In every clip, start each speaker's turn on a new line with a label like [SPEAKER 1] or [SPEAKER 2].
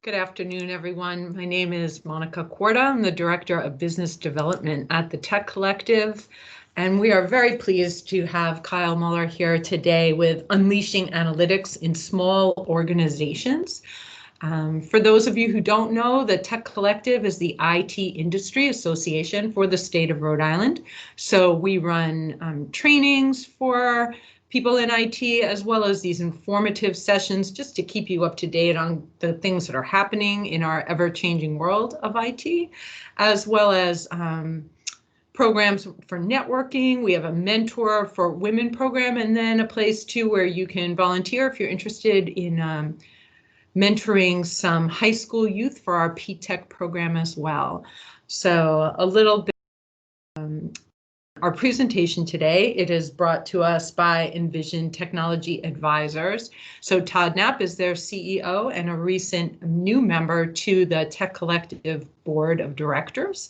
[SPEAKER 1] Good afternoon, everyone. My name is Monica Corda. I'm the Director of Business Development at the Tech Collective, and we are very pleased to have Kyle Muller here today with Unleashing Analytics in Small Organizations. For those of you who don't know, the Tech Collective is the IT Industry Association for the state of Rhode Island. So we run trainings for people in IT, as well as these informative sessions just to keep you up to date on the things that are happening in our ever-changing world of IT, as well as programs for networking. We have a mentor for women program, and then a place too where you can volunteer if you're interested in mentoring some high school youth for our P-Tech program as well. So a little bit our presentation today, it is brought to us by Envision Technology Advisors. So Todd Knapp is their CEO and a recent new member to the Tech Collective Board of Directors.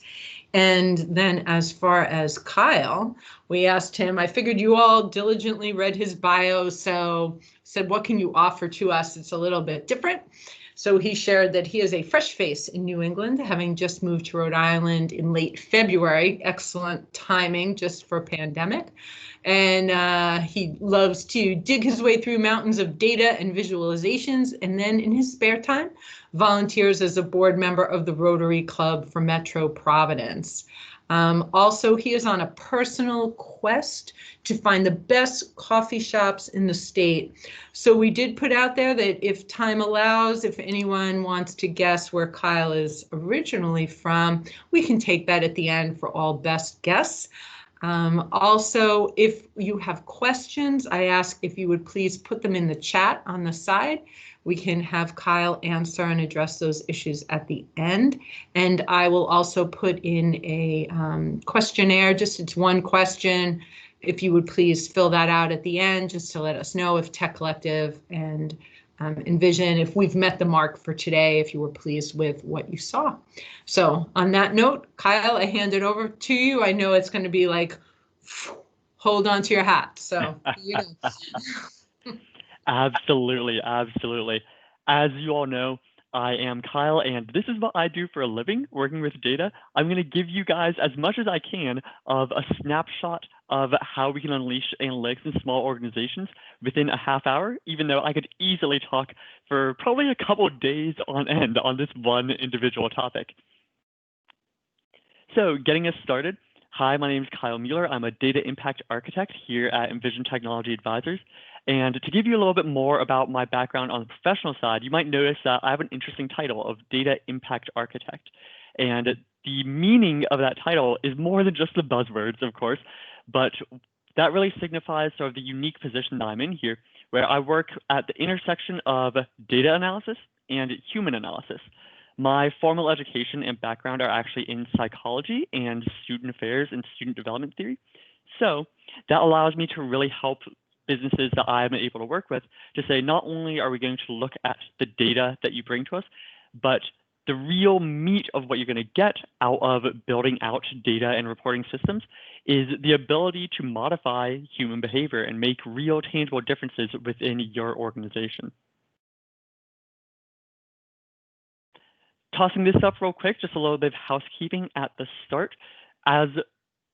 [SPEAKER 1] And then as far as Kyle, we asked him, I figured you all diligently read his bio, so said, what can you offer to us? It's a little bit different. So he shared that he is a fresh face in New England, having just moved to Rhode Island in late February. Excellent timing just for pandemic. And he loves to dig his way through mountains of data and visualizations. And then in his spare time, volunteers as a board member of the Rotary Club for Metro Providence. Also, he is on a personal quest to find the best coffee shops in the state. So we did put out there that if time allows, if anyone wants to guess where Kyle is originally from, we can take that at the end for all best guess. Also, if you have questions, I ask if you would please put them in the chat on the side. We can have Kyle answer and address those issues at the end. And I will also put in a questionnaire, just it's one question. If you would please fill that out at the end, just to let us know if Tech Collective and Envision, if we've met the mark for today, if you were pleased with what you saw. So on that note, Kyle, I hand it over to you. I know it's going to be like, hold on to your hat. So you know.
[SPEAKER 2] Absolutely, absolutely. As you all know, I am Kyle, and this is what I do for a living, working with data. I'm going to give you guys as much as I can of a snapshot of how we can unleash analytics in small organizations within a half hour, even though I could easily talk for probably a couple of days on end on this one individual topic. So getting us started, hi, my name is Kyle Mueller. I'm a data impact architect here at Envision Technology Advisors. And to give you a little bit more about my background on the professional side, you might notice that I have an interesting title of Data Impact Architect. And the meaning of that title is more than just the buzzwords, of course, but that really signifies sort of the unique position that I'm in here, where I work at the intersection of data analysis and human analysis. My formal education and background are actually in psychology and student affairs and student development theory. So that allows me to really help businesses that I'm able to work with to say, not only are we going to look at the data that you bring to us, but the real meat of what you're going to get out of building out data and reporting systems is the ability to modify human behavior and make real tangible differences within your organization. Tossing this up real quick, just a little bit of housekeeping at the start. As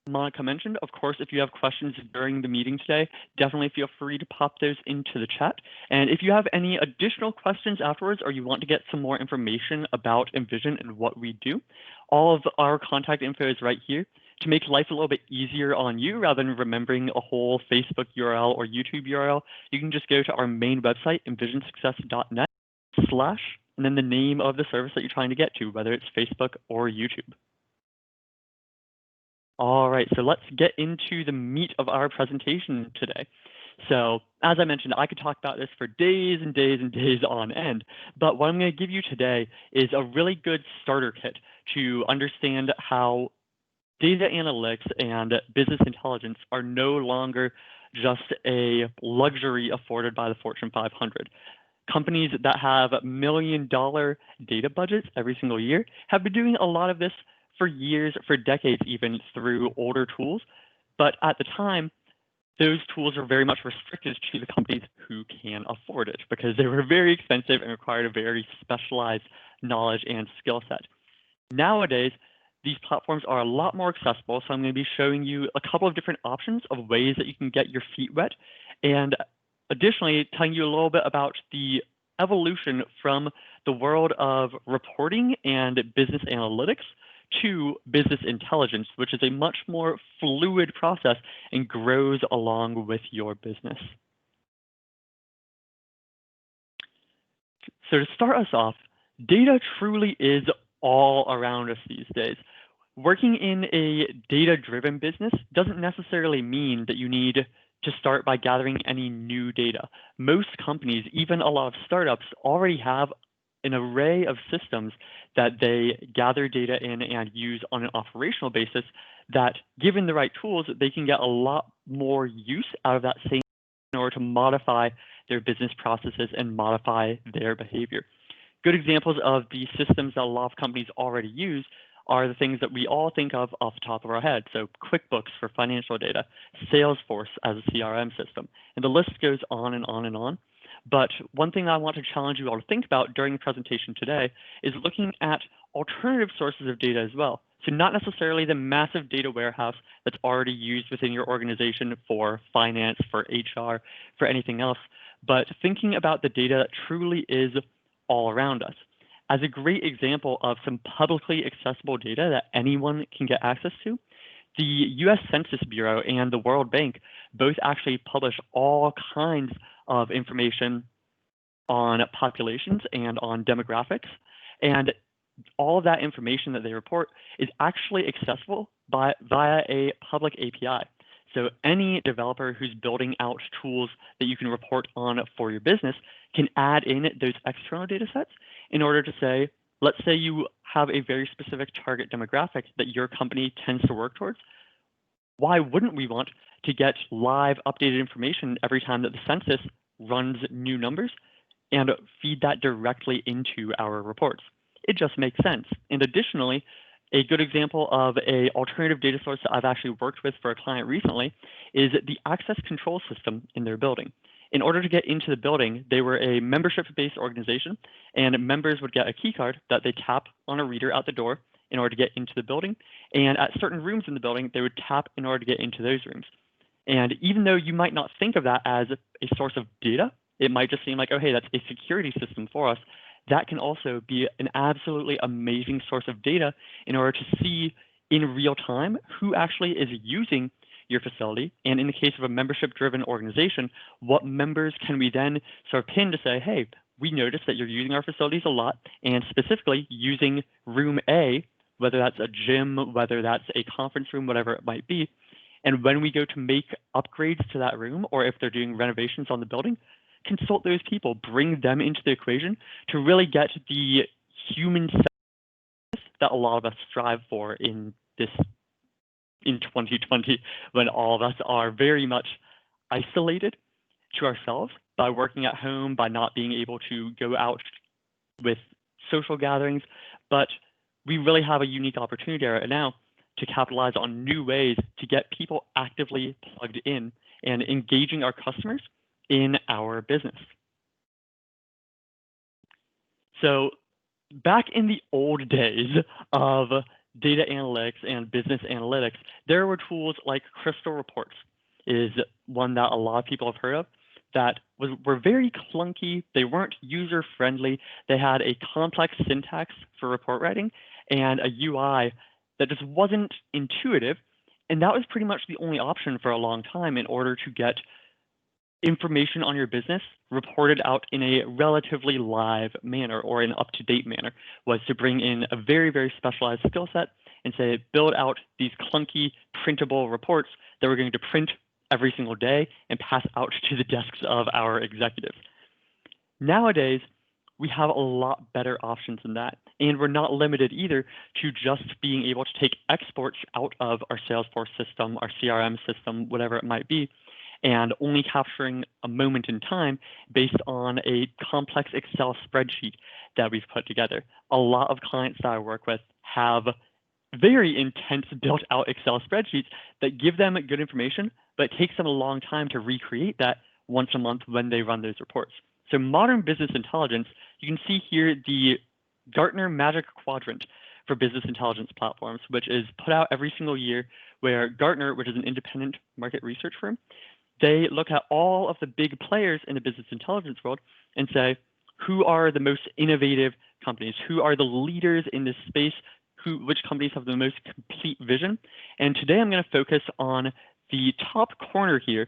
[SPEAKER 2] Monica mentioned, of course, if you have questions during the meeting today, definitely feel free to pop those into the chat. And if you have any additional questions afterwards, or you want to get some more information about Envision and what we do, all of our contact info is right here. To make life a little bit easier on you, rather than remembering a whole Facebook URL or YouTube URL, you can just go to our main website, envisionsuccess.net/ and then the name of the service that you're trying to get to, whether it's Facebook or YouTube. All right, so let's get into the meat of our presentation today. So as I mentioned, I could talk about this for days and days and days on end, but what I'm going to give you today is a really good starter kit to understand how data analytics and business intelligence are no longer just a luxury afforded by the Fortune 500. Companies that have million-dollar data budgets every single year have been doing a lot of this for years, for decades, even through older tools. But at the time, those tools are very much restricted to the companies who can afford it because they were very expensive and required a very specialized knowledge and skill set. Nowadays, these platforms are a lot more accessible, so I'm going to be showing you a couple of different options of ways that you can get your feet wet, and additionally telling you a little bit about the evolution from the world of reporting and business analytics to business intelligence, which is a much more fluid process and grows along with your business. So to start us off, data truly is all around us these days. Working in a data-driven business doesn't necessarily mean that you need to start by gathering any new data. Most companies, even a lot of startups, already have an array of systems that they gather data in and use on an operational basis that, given the right tools, they can get a lot more use out of that same in order to modify their business processes and modify their behavior. Good examples of the systems that a lot of companies already use are the things that we all think of off the top of our head. So QuickBooks for financial data, Salesforce as a CRM system, and the list goes on and on and on. But one thing I want to challenge you all to think about during the presentation today is looking at alternative sources of data as well. So not necessarily the massive data warehouse that's already used within your organization for finance, for HR, for anything else, but thinking about the data that truly is all around us. As a great example of some publicly accessible data that anyone can get access to, the US Census Bureau and the World Bank both actually publish all kinds of information on populations and on demographics. And all of that information that they report is actually accessible via a public API. So any developer who's building out tools that you can report on for your business can add in those external data sets in order to say, let's say you have a very specific target demographic that your company tends to work towards. Why wouldn't we want to get live updated information every time that the census runs new numbers and feed that directly into our reports? It just makes sense. And additionally, a good example of an alternative data source that I've actually worked with for a client recently is the access control system in their building. In order to get into the building, they were a membership-based organization, and members would get a key card that they tap on a reader out the door in order to get into the building. And at certain rooms in the building, they would tap in order to get into those rooms. And even though you might not think of that as a source of data, it might just seem like, oh, hey, that's a security system for us. That can also be an absolutely amazing source of data in order to see in real time who actually is using your facility. And in the case of a membership-driven organization, what members can we then sort of pin to say, hey, we noticed that you're using our facilities a lot, and specifically using room A, whether that's a gym, whether that's a conference room, whatever it might be. And when we go to make upgrades to that room, or if they're doing renovations on the building, consult those people, bring them into the equation to really get the human sense that a lot of us strive for in 2020, when all of us are very much isolated to ourselves by working at home, by not being able to go out with social gatherings. But we really have a unique opportunity right now to capitalize on new ways to get people actively plugged in and engaging our customers in our business. So back in the old days of data analytics and business analytics, there were tools like Crystal Reports, is one that a lot of people have heard of, that were very clunky. They weren't user-friendly. They had a complex syntax for report writing and a UI that just wasn't intuitive. And that was pretty much the only option for a long time in order to get information on your business reported out in a relatively live manner or an up-to-date manner, was to bring in a very, very specialized skill set and say, build out these clunky printable reports that we're going to print every single day and pass out to the desks of our executives. Nowadays, we have a lot better options than that. And we're not limited either to just being able to take exports out of our Salesforce system, our CRM system, whatever it might be, and only capturing a moment in time based on a complex Excel spreadsheet that we've put together. A lot of clients that I work with have very intense built out Excel spreadsheets that give them good information, but it takes them a long time to recreate that once a month when they run those reports. So modern business intelligence, you can see here the Gartner Magic Quadrant for business intelligence platforms, which is put out every single year, where Gartner, which is an independent market research firm, they look at all of the big players in the business intelligence world and say, who are the most innovative companies? Who are the leaders in this space? Which companies have the most complete vision? And today I'm going to focus on the top corner here,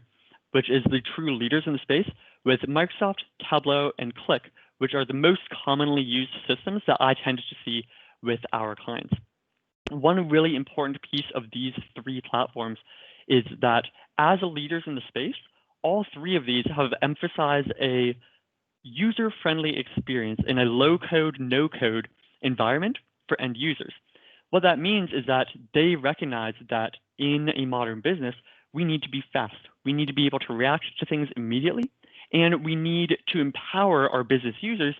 [SPEAKER 2] which is the true leaders in the space, with Microsoft, Tableau, and Qlik, which are the most commonly used systems that I tend to see with our clients. One really important piece of these three platforms is that as leaders in the space, all three of these have emphasized a user-friendly experience in a low-code, no-code environment for end users. What that means is that they recognize that in a modern business, we need to be fast. We need to be able to react to things immediately, and we need to empower our business users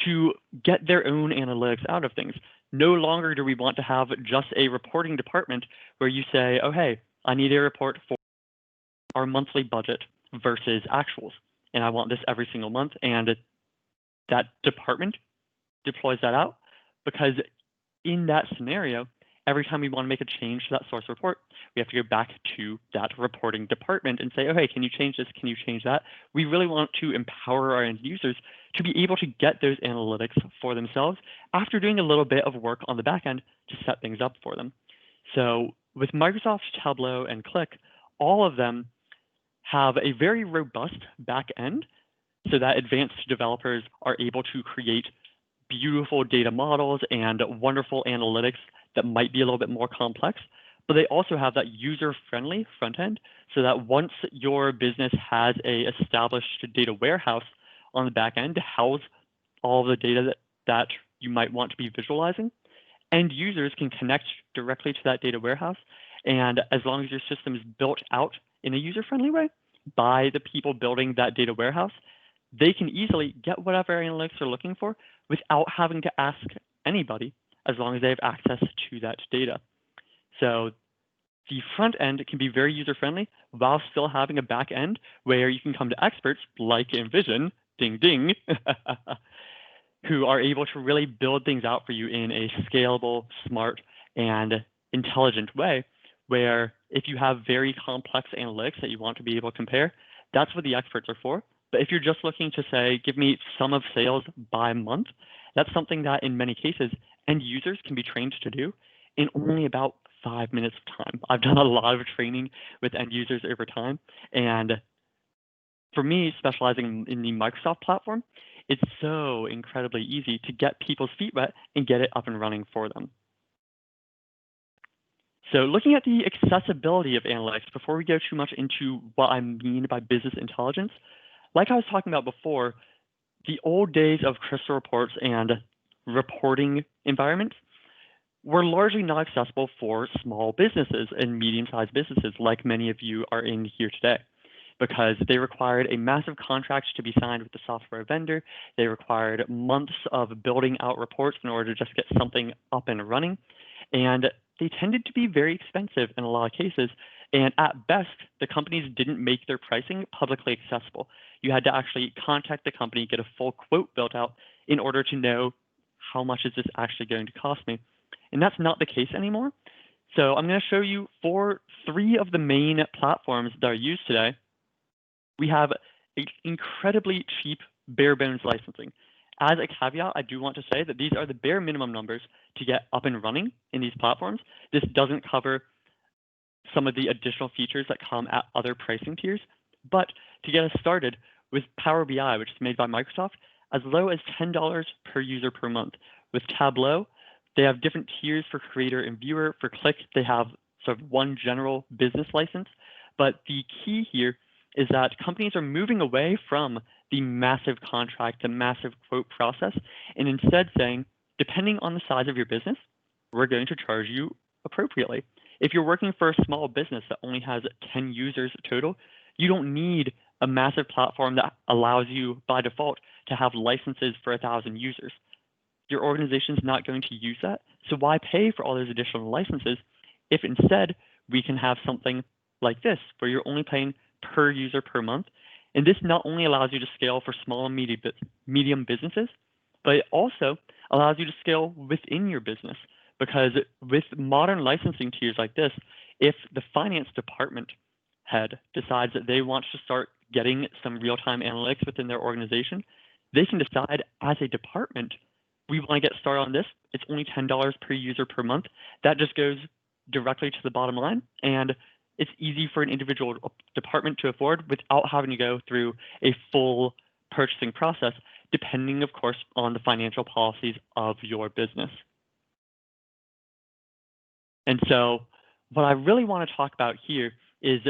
[SPEAKER 2] to get their own analytics out of things. No longer do we want to have just a reporting department where you say, oh, hey, I need a report for our monthly budget versus actuals, and I want this every single month, and that department deploys that out, because in that scenario, every time we want to make a change to that source report, we have to go back to that reporting department and say, oh, hey, can you change this? Can you change that? We really want to empower our end users to be able to get those analytics for themselves after doing a little bit of work on the back end to set things up for them. So with Microsoft, Tableau, and Qlik, all of them have a very robust back end so that advanced developers are able to create beautiful data models and wonderful analytics that might be a little bit more complex, but they also have that user-friendly front end so that once your business has a established data warehouse on the back end to house all the data that you might want to be visualizing, end users can connect directly to that data warehouse. And as long as your system is built out in a user-friendly way by the people building that data warehouse, they can easily get whatever analytics they're looking for without having to ask anybody, as long as they have access to that data. So the front end can be very user-friendly while still having a back end where you can come to experts like Envision, ding, ding, who are able to really build things out for you in a scalable, smart, and intelligent way, where if you have very complex analytics that you want to be able to compare, that's what the experts are for. But if you're just looking to say, give me sum of sales by month, that's something that in many cases, end users can be trained to do in only about 5 minutes of time. I've done a lot of training with end users over time. And for me, specializing in the Microsoft platform, it's so incredibly easy to get people's feet wet and get it up and running for them. So looking at the accessibility of analytics, before we go too much into what I mean by business intelligence, like I was talking about before, the old days of crystal reports and reporting environments were largely not accessible for small businesses and medium-sized businesses like many of you are in here today, because they required a massive contract to be signed with the software vendor. They required months of building out reports in order to just get something up and running. And they tended to be very expensive in a lot of cases. And at best, the companies didn't make their pricing publicly accessible. You had to actually contact the company, get a full quote built out in order to know how much is this actually going to cost me. And that's not the case anymore. So I'm going to show you for 3 of the main platforms that are used today. We have incredibly cheap bare bones licensing. As a caveat, I do want to say that these are the bare minimum numbers to get up and running in these platforms. This doesn't cover some of the additional features that come at other pricing tiers. But to get us started with Power BI, which is made by Microsoft, as low as $10 per user per month. With Tableau, they have different tiers for creator and viewer. For Qlik, they have sort of one general business license. But the key here is that companies are moving away from the massive contract, the massive quote process, and instead saying, depending on the size of your business, we're going to charge you appropriately. If you're working for a small business that only has 10 users total, you don't need a massive platform that allows you by default to have licenses for 1,000 users. Your organization's not going to use that, so why pay for all those additional licenses if instead we can have something like this, where you're only paying per user per month? And this not only allows you to scale for small and medium businesses, but it also allows you to scale within your business. Because with modern licensing tiers like this, if the finance department head decides that they want to start getting some real-time analytics within their organization, they can decide as a department, we want to get started on this. It's only $10 per user per month. That just goes directly to the bottom line, and it's easy for an individual department to afford without having to go through a full purchasing process, depending, of course, on the financial policies of your business. And so what I really want to talk about here is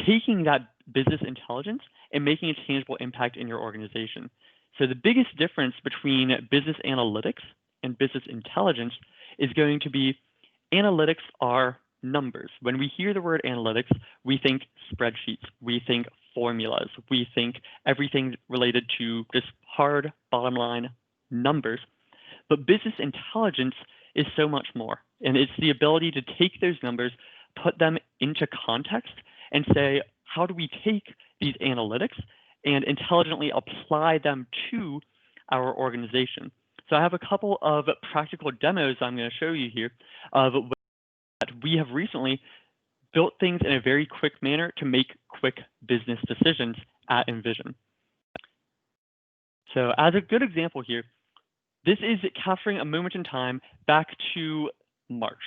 [SPEAKER 2] taking that business intelligence and making a tangible impact in your organization. So the biggest difference between business analytics and business intelligence is going to be analytics are numbers. When we hear the word analytics, we think spreadsheets, we think formulas, we think everything related to just hard bottom line numbers. But business intelligence is so much more. And it's the ability to take those numbers, put them into context, and say, how do we take these analytics and intelligently apply them to our organization? So I have a couple of practical demos I'm going to show you here of that we have recently built things in a very quick manner to make quick business decisions at Envision. So as a good example here, this is capturing a moment in time back to March.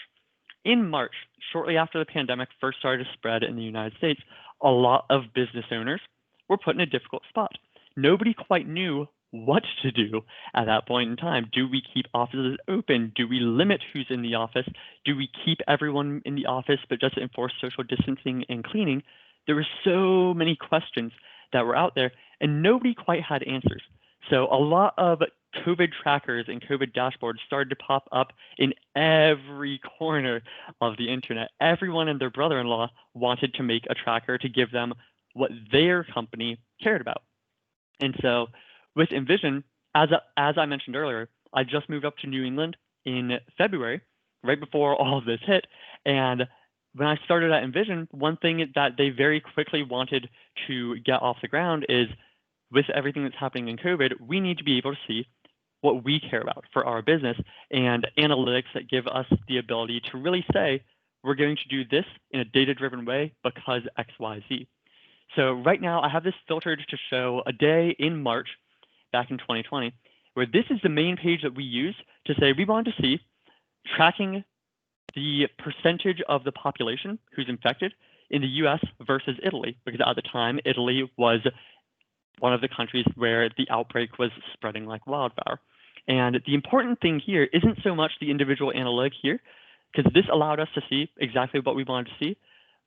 [SPEAKER 2] In March, shortly after the pandemic first started to spread in the United States, a lot of business owners were put in a difficult spot. Nobody quite knew what to do at that point in time. Do we keep offices open? Do we limit who's in the office? Do we keep everyone in the office but just enforce social distancing and cleaning? There were so many questions that were out there, and nobody quite had answers. So a lot of COVID trackers and COVID dashboards started to pop up in every corner of the internet. Everyone and their brother-in-law wanted to make a tracker to give them what their company cared about. And so with Envision, as I mentioned earlier, I just moved up to New England in February, right before all of this hit. And when I started at Envision, one thing that they very quickly wanted to get off the ground is, with everything that's happening in COVID, we need to be able to see what we care about for our business and analytics that give us the ability to really say, we're going to do this in a data-driven way because X, Y, Z. So right now I have this filtered to show a day in March back in 2020, where this is the main page that we use to say we want to see tracking the percentage of the population who's infected in the US versus Italy, because at the time, Italy was one of the countries where the outbreak was spreading like wildfire. And the important thing here isn't so much the individual analytic here, because this allowed us to see exactly what we wanted to see,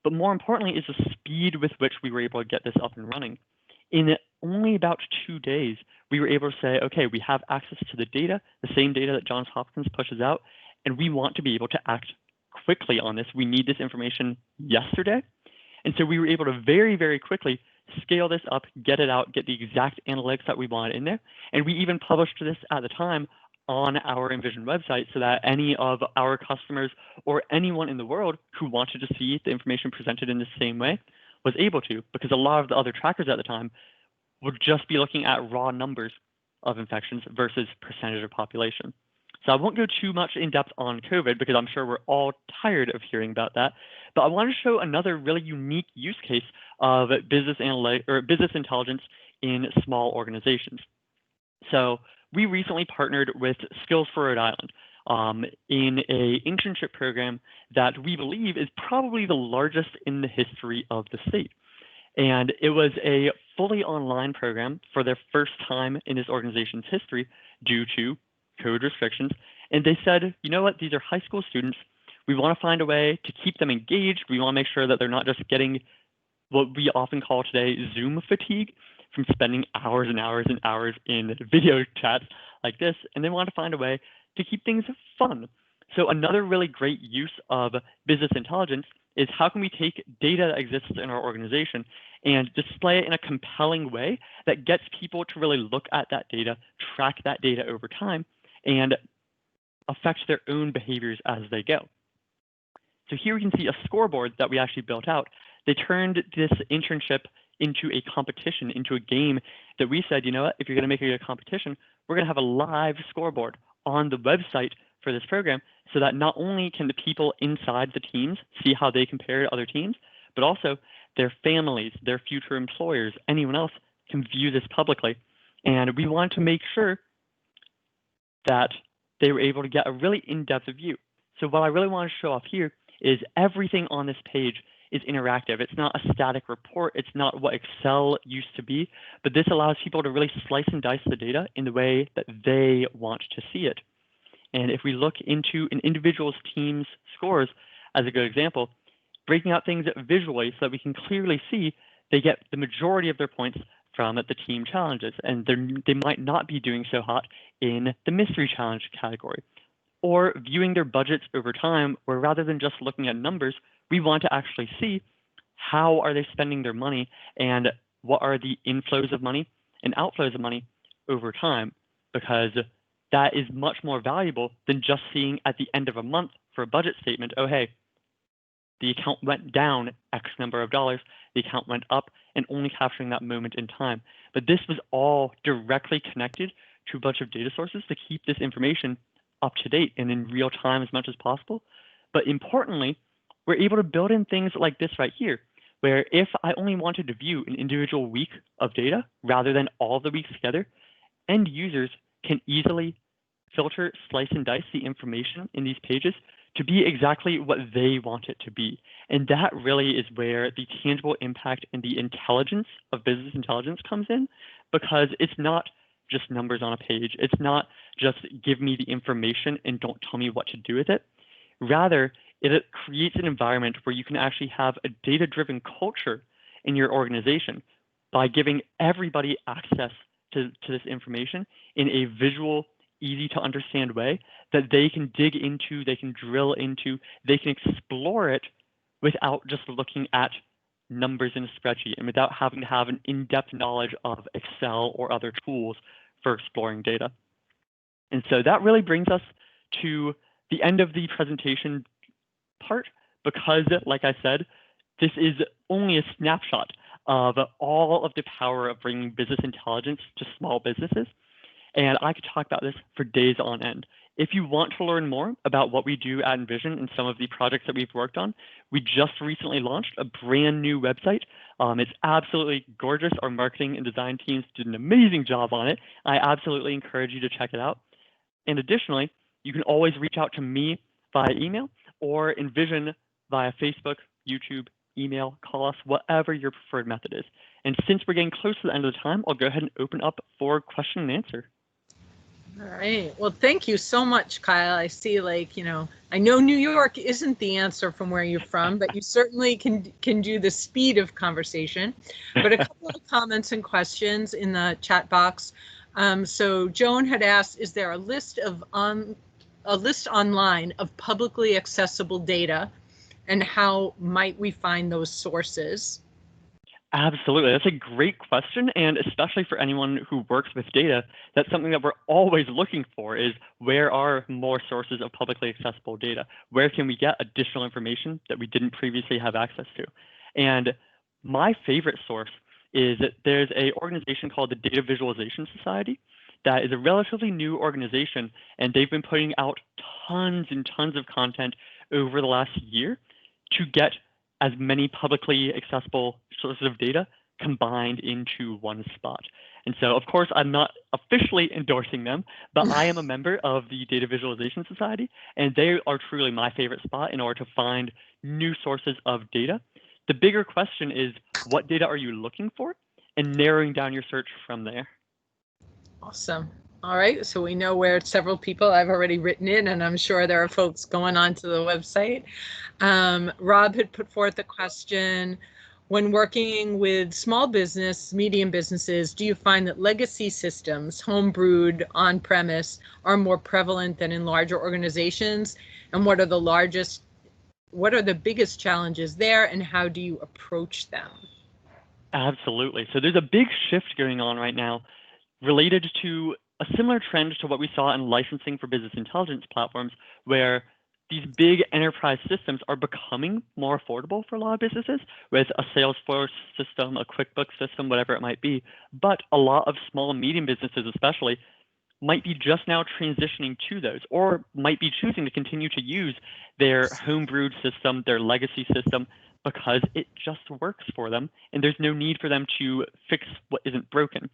[SPEAKER 2] but more importantly is the speed with which we were able to get this up and running. In only about 2 days, we were able to say, okay, we have access to the data, the same data that Johns Hopkins pushes out, and we want to be able to act quickly on this. We need this information yesterday. And so we were able to very, very quickly scale this up, get it out, get the exact analytics that we wanted in there. And we even published this at the time on our Envision website so that any of our customers or anyone in the world who wanted to see the information presented in the same way was able to, because a lot of the other trackers at the time would just be looking at raw numbers of infections versus percentage of population. So I won't go too much in depth on COVID because I'm sure we're all tired of hearing about that. But I want to show another really unique use case of business intelligence in small organizations. So we recently partnered with Skills for Rhode Island in an internship program that we believe is probably the largest in the history of the state. And it was a fully online program for their first time in this organization's history due to COVID restrictions. And they said, you know what, these are high school students. We want to find a way to keep them engaged. We want to make sure that they're not just getting what we often call today Zoom fatigue from spending hours and hours and hours in video chats like this. And they want to find a way to keep things fun. So another really great use of business intelligence is how can we take data that exists in our organization and display it in a compelling way that gets people to really look at that data, track that data over time, and affect their own behaviors as they go. So here we can see a scoreboard that we actually built out. They turned this internship into a competition, into a game that we said, you know what, if you're going to make it a competition, we're going to have a live scoreboard on the website for this program so that not only can the people inside the teams see how they compare to other teams, but also their families, their future employers, anyone else can view this publicly. And we want to make sure that they were able to get a really in-depth view. So what I really want to show off here is everything on this page is interactive. It's not a static report. It's not what Excel used to be, but this allows people to really slice and dice the data in the way that they want to see it. And if we look into an individual's team's scores as a good example, breaking out things visually so that we can clearly see they get the majority of their points from the team challenges, and they might not be doing so hot in the mystery challenge category. Or viewing their budgets over time, where rather than just looking at numbers, we want to actually see how are they spending their money and what are the inflows of money and outflows of money over time, because that is much more valuable than just seeing at the end of a month for a budget statement, oh, hey, the account went down X number of dollars, the account went up, and only capturing that moment in time. But this was all directly connected to a bunch of data sources to keep this information up to date and in real time as much as possible. But importantly, we're able to build in things like this right here, where if I only wanted to view an individual week of data rather than all the weeks together, end users can easily filter, slice, and dice the information in these pages to be exactly what they want it to be. And that really is where the tangible impact and the intelligence of business intelligence comes in, because it's not just numbers on a page. It's not just give me the information and don't tell me what to do with it. Rather, it creates an environment where you can actually have a data-driven culture in your organization by giving everybody access to this information in a visual, easy to understand way that they can dig into, they can drill into, they can explore it without just looking at numbers in a spreadsheet and without having to have an in-depth knowledge of Excel or other tools for exploring data. And so that really brings us to the end of the presentation part, because, like I said, this is only a snapshot of all of the power of bringing business intelligence to small businesses. And I could talk about this for days on end. If you want to learn more about what we do at Envision and some of the projects that we've worked on, we just recently launched a brand new website. It's absolutely gorgeous. Our marketing and design teams did an amazing job on it. I absolutely encourage you to check it out. And additionally, you can always reach out to me via email or Envision via Facebook, YouTube, email, call us, whatever your preferred method is. And since we're getting close to the end of the time, I'll go ahead and open up for question and answer.
[SPEAKER 1] All right. Well, thank you so much, Kyle. I see, I know New York isn't the answer from where you're from, but you certainly can do the speed of conversation. But a couple of comments and questions in the chat box. So Joan had asked, is there a list online of publicly accessible data, and how might we find those sources?
[SPEAKER 2] Absolutely. That's a great question. And especially for anyone who works with data, that's something that we're always looking for, is where are more sources of publicly accessible data? Where can we get additional information that we didn't previously have access to? And my favorite source is that there's an organization called the Data Visualization Society that is a relatively new organization, and they've been putting out tons and tons of content over the last year to get as many publicly accessible sources of data combined into one spot. And so, of course, I'm not officially endorsing them, but I am a member of the Data Visualization Society, and they are truly my favorite spot in order to find new sources of data. The bigger question is, what data are you looking for, and narrowing down your search from there.
[SPEAKER 1] Awesome. All right, so we know where several people I've already written in, and I'm sure there are folks going on to the website. Rob had put forth a question. When working with small business, medium businesses, do you find that legacy systems, homebrewed, on-premise, are more prevalent than in larger organizations? And what are the biggest challenges there, and how do you approach them?
[SPEAKER 2] Absolutely. So there's a big shift going on right now related to a similar trend to what we saw in licensing for business intelligence platforms, where these big enterprise systems are becoming more affordable for a lot of businesses, with a Salesforce system, a QuickBooks system, whatever it might be. But a lot of small and medium businesses especially might be just now transitioning to those, or might be choosing to continue to use their homebrewed system, their legacy system, because it just works for them, and there's no need for them to fix what isn't broken.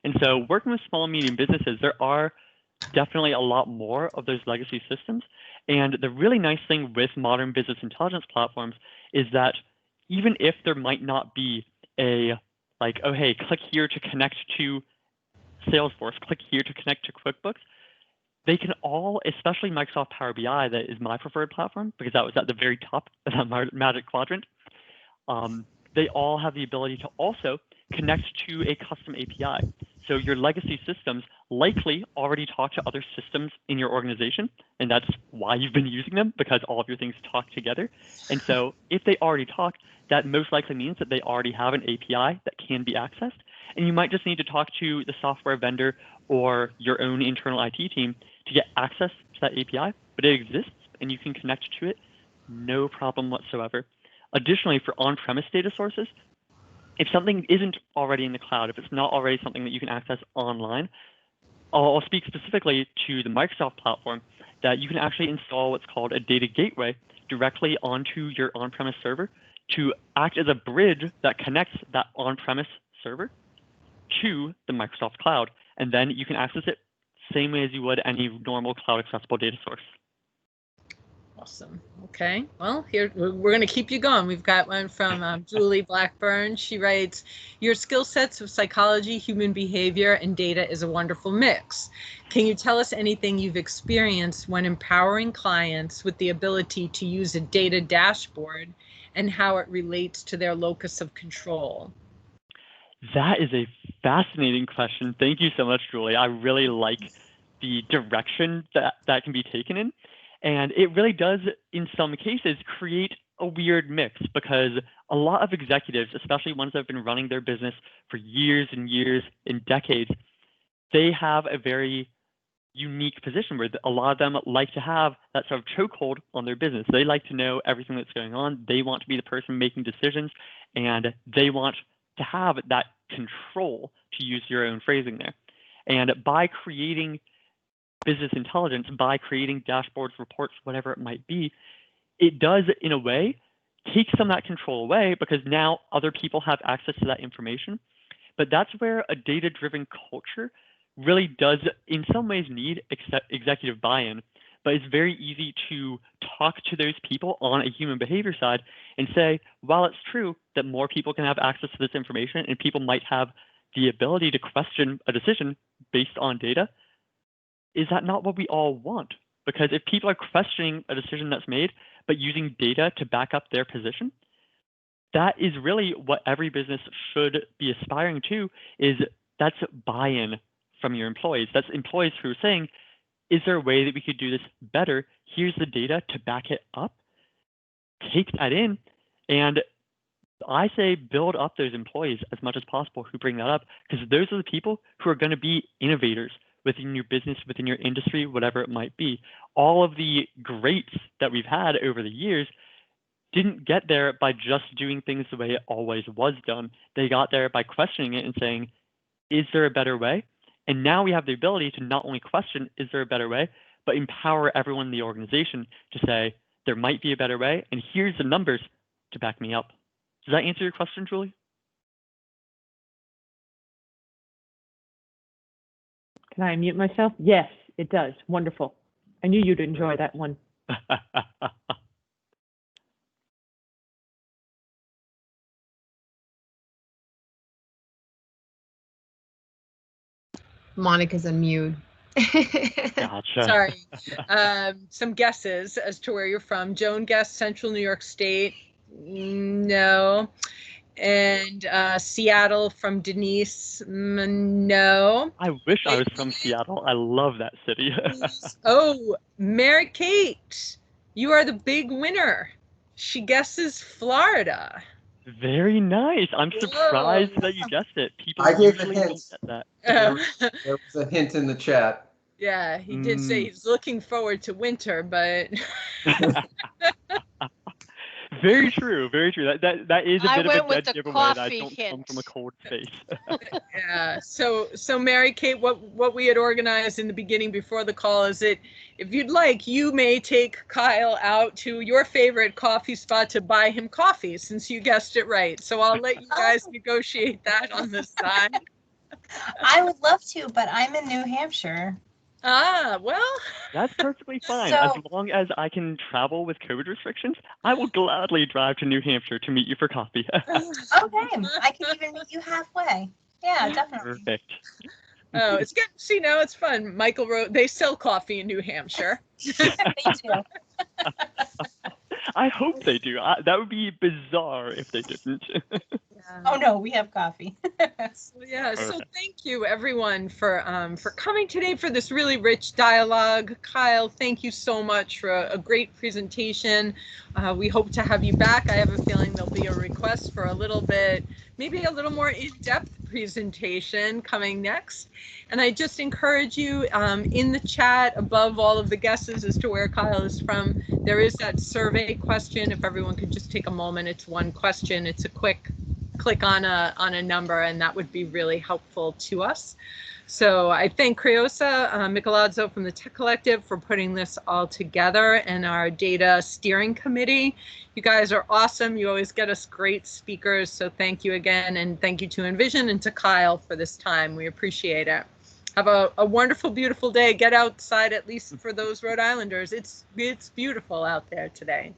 [SPEAKER 2] And so working with small and medium businesses, there are definitely a lot more of those legacy systems. And the really nice thing with modern business intelligence platforms is that even if there might not be a like, oh, hey, click here to connect to Salesforce, click here to connect to QuickBooks, they can all, especially Microsoft Power BI, that is my preferred platform because that was at the very top of that Magic Quadrant. They all have the ability to also connect to a custom API. So your legacy systems likely already talk to other systems in your organization, and that's why you've been using them, because all of your things talk together. And so if they already talk, that most likely means that they already have an API that can be accessed. And you might just need to talk to the software vendor or your own internal IT team to get access to that API, but it exists and you can connect to it, no problem whatsoever. Additionally, for on-premise data sources, if something isn't already in the cloud, if it's not already something that you can access online, I'll speak specifically to the Microsoft platform that you can actually install what's called a data gateway directly onto your on-premise server to act as a bridge that connects that on-premise server to the Microsoft cloud. And then you can access it same way as you would any normal cloud accessible data source.
[SPEAKER 1] Awesome. Okay. Well, here we're going to keep you going. We've got one from Julie Blackburn. She writes, your skill sets of psychology, human behavior, and data is a wonderful mix. Can you tell us anything you've experienced when empowering clients with the ability to use a data dashboard and how it relates to their locus of control?
[SPEAKER 2] That is a fascinating question. Thank you so much, Julie. I really like the direction that can be taken in. And it really does, in some cases, create a weird mix because a lot of executives, especially ones that have been running their business for years and years and decades, they have a very unique position where a lot of them like to have that sort of chokehold on their business. They like to know everything that's going on. They want to be the person making decisions, and they want to have that control, to use your own phrasing there. And by creating business intelligence, by creating dashboards, reports, whatever it might be, it does, in a way, take some of that control away because now other people have access to that information. But that's where a data-driven culture really does, in some ways, need executive buy-in. But it's very easy to talk to those people on a human behavior side and say, while it's true that more people can have access to this information and people might have the ability to question a decision based on data, is that not what we all want? Because if people are questioning a decision that's made, but using data to back up their position, that is really what every business should be aspiring to, is that's buy-in from your employees. That's employees who are saying, is there a way that we could do this better? Here's the data to back it up. Take that in. And I say build up those employees as much as possible who bring that up, because those are the people who are going to be innovators within your business, within your industry, whatever it might be. All of the greats that we've had over the years didn't get there by just doing things the way it always was done. They got there by questioning it and saying, is there a better way? And now we have the ability to not only question, is there a better way, but empower everyone in the organization to say, there might be a better way, and here's the numbers to back me up. Does that answer your question, Julie?
[SPEAKER 3] Can I unmute myself? Yes, it does. Wonderful. I knew you'd enjoy that one.
[SPEAKER 4] Monica's unmute.
[SPEAKER 2] Gotcha.
[SPEAKER 1] Sorry. Some guesses as to where you're from. Joan guessed Central New York State. No. And Seattle from Denise. No.
[SPEAKER 2] I wish I was from Seattle. I love that city.
[SPEAKER 1] Oh, Mary Kate, you are the big winner. She guesses Florida.
[SPEAKER 2] Very nice. I'm surprised that you guessed it. People
[SPEAKER 5] I gave
[SPEAKER 2] usually
[SPEAKER 5] a hint.
[SPEAKER 2] don't get that.
[SPEAKER 5] There was a hint in the chat.
[SPEAKER 1] Yeah, he did say he's looking forward to winter, but
[SPEAKER 2] Very true, very true. That is a
[SPEAKER 4] I
[SPEAKER 2] bit
[SPEAKER 4] went
[SPEAKER 2] of a
[SPEAKER 4] with
[SPEAKER 2] dead
[SPEAKER 4] the
[SPEAKER 2] giveaway that I
[SPEAKER 4] coffee
[SPEAKER 2] don't come from a
[SPEAKER 4] hint.
[SPEAKER 2] cold space.
[SPEAKER 1] Yeah. So Mary Kate, what we had organized in the beginning before the call is that if you'd like, you may take Kyle out to your favorite coffee spot to buy him coffee, since you guessed it right. So I'll let you guys negotiate that on the side.
[SPEAKER 6] I would love to, but I'm in New Hampshire.
[SPEAKER 1] Ah, well.
[SPEAKER 2] That's perfectly fine.
[SPEAKER 6] So-
[SPEAKER 2] As long as I can travel with COVID restrictions, I will gladly drive to New Hampshire to meet you for coffee.
[SPEAKER 6] Okay, I can even meet you halfway. Yeah, definitely.
[SPEAKER 2] Perfect.
[SPEAKER 1] Oh, it's good. See, now it's fun. Michael wrote, they sell coffee in New Hampshire.
[SPEAKER 6] They do.
[SPEAKER 2] I hope they do. That would be bizarre if they didn't.
[SPEAKER 6] Oh no, we have coffee.
[SPEAKER 1] Yeah, so
[SPEAKER 2] Perfect.
[SPEAKER 1] thank you everyone for coming today for this really rich dialogue. Kyle, thank you so much for a great presentation. We hope to have you back. I have a feeling there'll be a request for a little bit, maybe a little more in-depth presentation coming next. And I just encourage you in the chat above all of the guesses as to where Kyle is from, there is that survey question. If everyone could just take a moment, it's one question. It's a quick click on a number, and that would be really helpful to us. So I thank Creosa Michelazzo from the Tech Collective for putting this all together, and our data steering committee. You guys are awesome. You always get us great speakers. So thank you again. And thank you to Envision and to Kyle for this time. We appreciate it. Have a wonderful, beautiful day. Get outside, at least for those Rhode Islanders. It's beautiful out there today.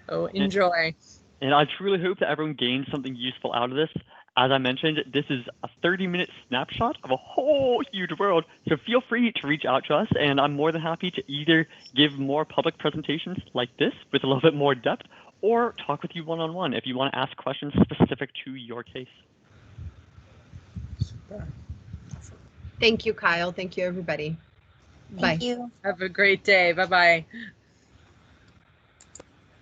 [SPEAKER 1] So enjoy.
[SPEAKER 2] And I truly hope that everyone gains something useful out of this. As I mentioned, this is a 30-minute snapshot of a whole huge world. So feel free to reach out to us, and I'm more than happy to either give more public presentations like this with a little bit more depth, or talk with you one-on-one if you want to ask questions specific to your case.
[SPEAKER 1] Super.
[SPEAKER 7] Thank you, Kyle. Thank you, everybody.
[SPEAKER 6] Thank
[SPEAKER 7] Bye.
[SPEAKER 6] you.
[SPEAKER 1] Have a great day. Bye-bye.